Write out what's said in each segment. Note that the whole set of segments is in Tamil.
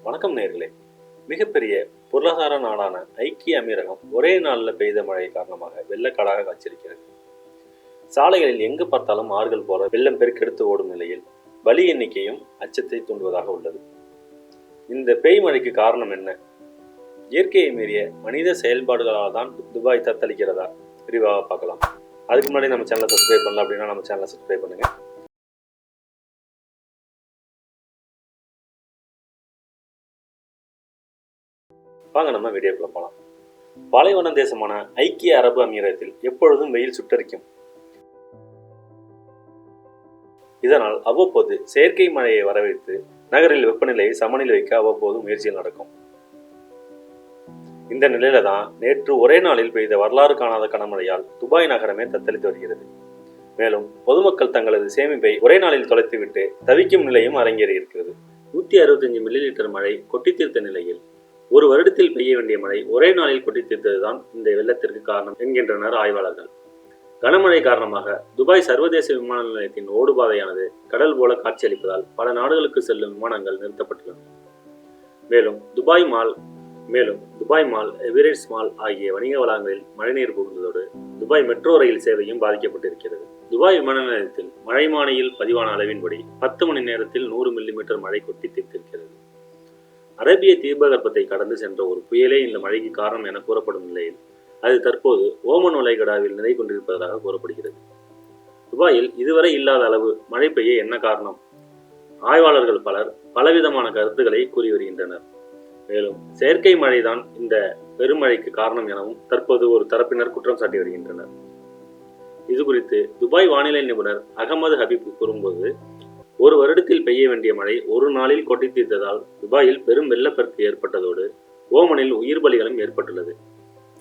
வணக்கம் நேர்களே. மிகப்பெரிய பொருளாதார நாடான ஐக்கிய அமீரகம் ஒரே நாளில் பெய்த மழை காரணமாக வெள்ளக்காடாக காட்சியிருக்கிறது. சாலைகளில் எங்கு பார்த்தாலும் ஆறுகள் போல வெள்ளம் பெருக்கெடுத்து ஓடும் நிலையில் பலி எண்ணிக்கையும் அச்சத்தை தூண்டுவதாக உள்ளது. இந்த பெய் மழைக்கு காரணம் என்ன? இயற்கையை மீறிய மனித செயல்பாடுகளால் தான் துபாய் தத்தளிக்கிறதா? விரிவாக பார்க்கலாம். அதுக்கு முன்னாடி நம்ம சேனலை சப்ஸ்கிரைப் பண்ணலாம் அப்படின்னா நம்ம சேனலை சப்ஸ்கிரைப் பண்ணுங்க. வாங்க நம்ம வீடியோக்குள்ள போகலாம். பாலைவன தேசமான ஐக்கிய அரபு அமீரகத்தில் எப்பொழுதும் வெயில் சுட்டரிக்கும். இதனால் அவ்வப்போது செயற்கை மழையை வரவைத்து நகரில் வெப்பநிலையை சமநிலை வைக்க அவ்வப்போது முயற்சிகள் நடக்கும். இந்த நிலையில தான் நேற்று ஒரே நாளில் பெய்த வரலாறு காணாத கனமழையால் துபாய் நகரமே தத்தளித்து வருகிறது. மேலும் பொதுமக்கள் தங்களது சேமிப்பை ஒரே நாளில் தொலைத்துவிட்டு தவிக்கும் நிலையும் அரங்கேறி இருக்கிறது. 165 மில்லிலிட்டர் மழை கொட்டி தீர்த்த நிலையில் ஒரு வருடத்தில் பெய்ய வேண்டிய மழை ஒரே நாளில் கொட்டி தீர்த்ததுதான் இந்த வெள்ளத்திற்கு காரணம் என்கின்றனர் ஆய்வாளர்கள். கனமழை காரணமாக துபாய் சர்வதேச விமான நிலையத்தின் ஓடுபாதையானது கடல் போல காட்சியளிப்பதால் பல நாடுகளுக்கு செல்லும் விமானங்கள் நிறுத்தப்பட்டுள்ளன. மேலும் துபாய் மால், எமிரேட்ஸ் மால் ஆகிய வணிக வளாகங்களில் மழைநீர் புகுந்ததோடு துபாய் மெட்ரோ ரயில் சேவையும் பாதிக்கப்பட்டிருக்கிறது. துபாய் விமான நிலையத்தில் மழைமானியில் பதிவான அளவின்படி 10 மணி நேரத்தில் 100 மில்லிமீட்டர் மழை கொட்டி தீர்த்திருக்கிறது. அரேபிய தீபகற்பத்தை கடந்து சென்ற ஒரு புயலே இந்த மழைக்கு காரணம் என கூறப்படும் நிலையில் அது தற்போது ஓமன் வளைகுடாவில் நிலை கொண்டிருப்பதாக கூறப்படுகிறது. துபாயில் இதுவரை இல்லாத அளவு மழை பெய்ய என்ன காரணம்? ஆய்வாளர்கள் பலர் பலவிதமான கருத்துக்களை கூறி வருகின்றனர். மேலும் செயற்கை மழைதான் இந்த பெருமழைக்கு காரணம் எனவும் தற்போது ஒரு தரப்பினர் குற்றம் சாட்டி வருகின்றனர். இது குறித்து துபாய் வானிலை நிபுணர் அகமது ஹபீப் கூறும்போது, ஒரு வருடத்தில் பெய்ய வேண்டிய மழை ஒரு நாளில் கொட்டி தீர்த்ததால் துபாயில் பெரும் வெள்ளப்பெருக்கு ஏற்பட்டதோடு ஓமனில் உயிர் பலிகளும் ஏற்பட்டுள்ளது.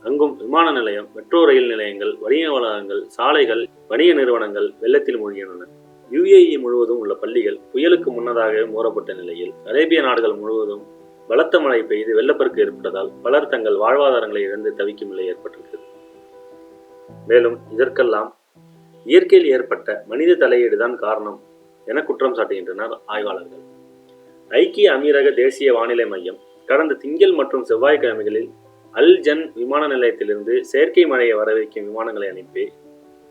அங்கும் விமான நிலையம், மெட்ரோ ரயில் நிலையங்கள், வணிக வளாகங்கள், சாலைகள், வணிக நிறுவனங்கள் வெள்ளத்தில் மூழ்கியுள்ளன. UAE முழுவதும் உள்ள பள்ளிகள் புயலுக்கு முன்னதாகவே மூடப்பட்ட நிலையில் அரேபிய நாடுகள் முழுவதும் பலத்த மழை பெய்து வெள்ளப்பெருக்கு ஏற்பட்டதால் பலர் தங்கள் வாழ்வாதாரங்களை இழந்து தவிக்கும் நிலை ஏற்பட்டிருக்கிறது. மேலும் இதற்கெல்லாம் இயற்கையில் ஏற்பட்ட மனித தலையீடுதான் காரணம் என குற்றம் சாட்டுகின்றனர் ஆய்வாளர்கள். ஐக்கிய அமீரக தேசிய வானிலை மையம் கடந்த திங்கள் மற்றும் செவ்வாய்க்கிழமைகளில் அல் ஜன் விமான நிலையத்திலிருந்து செயற்கை மழையை வரவைக்கும் விமானங்களை அனுப்பி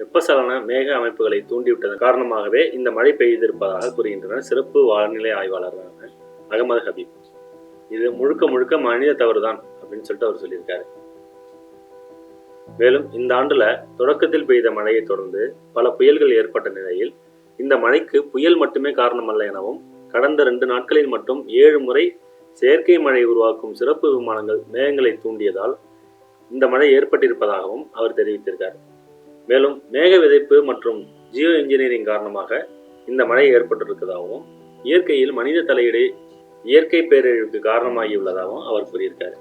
வெப்பசலன மேக அமைப்புகளை தூண்டிவிட்டதன் காரணமாகவே இந்த மழை பெய்திருப்பதாக கூறுகின்றனர் சிறப்பு வானிலை ஆய்வாளரான அகமது ஹபீப். இது முழுக்க மனித தவறுதான் அப்படின்னு சொல்லிட்டு அவர் சொல்லியிருக்காரு. மேலும் இந்த ஆண்டுல தொடக்கத்தில் பெய்த மழையை தொடர்ந்து பல புயல்கள் ஏற்பட்ட நிலையில் இந்த மழைக்கு புயல் மட்டுமே காரணமல்ல எனவும் கடந்த 2 நாட்களில் மட்டும் 7 முறை செயற்கை மழை உருவாக்கும் சிறப்பு விமானங்கள் மேகங்களை தூண்டியதால் இந்த மழை ஏற்பட்டிருப்பதாகவும் அவர் தெரிவித்திருக்கார். மேலும் மேக விதைப்பு மற்றும் ஜியோ இன்ஜினியரிங் காரணமாக இந்த மழை ஏற்பட்டிருப்பதாகவும் இயற்கையில் மனித தலையீடு இயற்கை பேரழிவுக்கு காரணமாகியுள்ளதாகவும் அவர் கூறியிருக்கார்.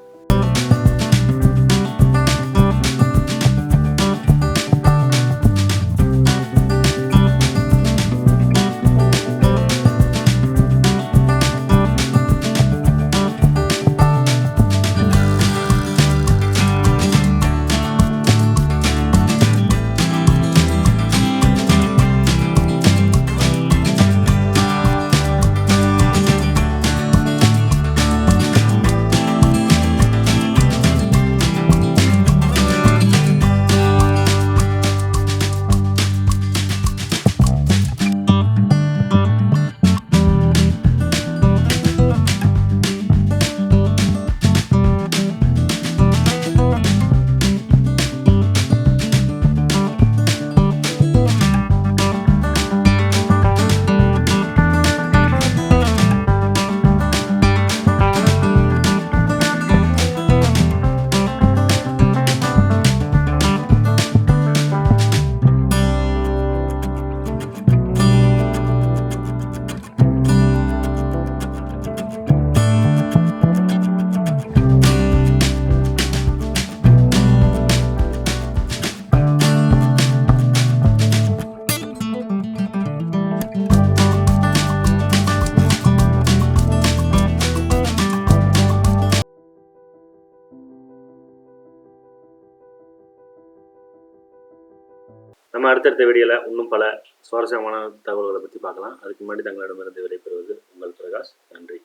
நம்ம அடுத்தடுத்த வீடியோவில் இன்னும் பல சுவாரஸ்யமான தகவல்களை பற்றி பார்க்கலாம். அதுக்கு முன்னாடி தங்களிடமிருந்து விடைபெறுவது உங்கள் பிரகாஷ். நன்றி.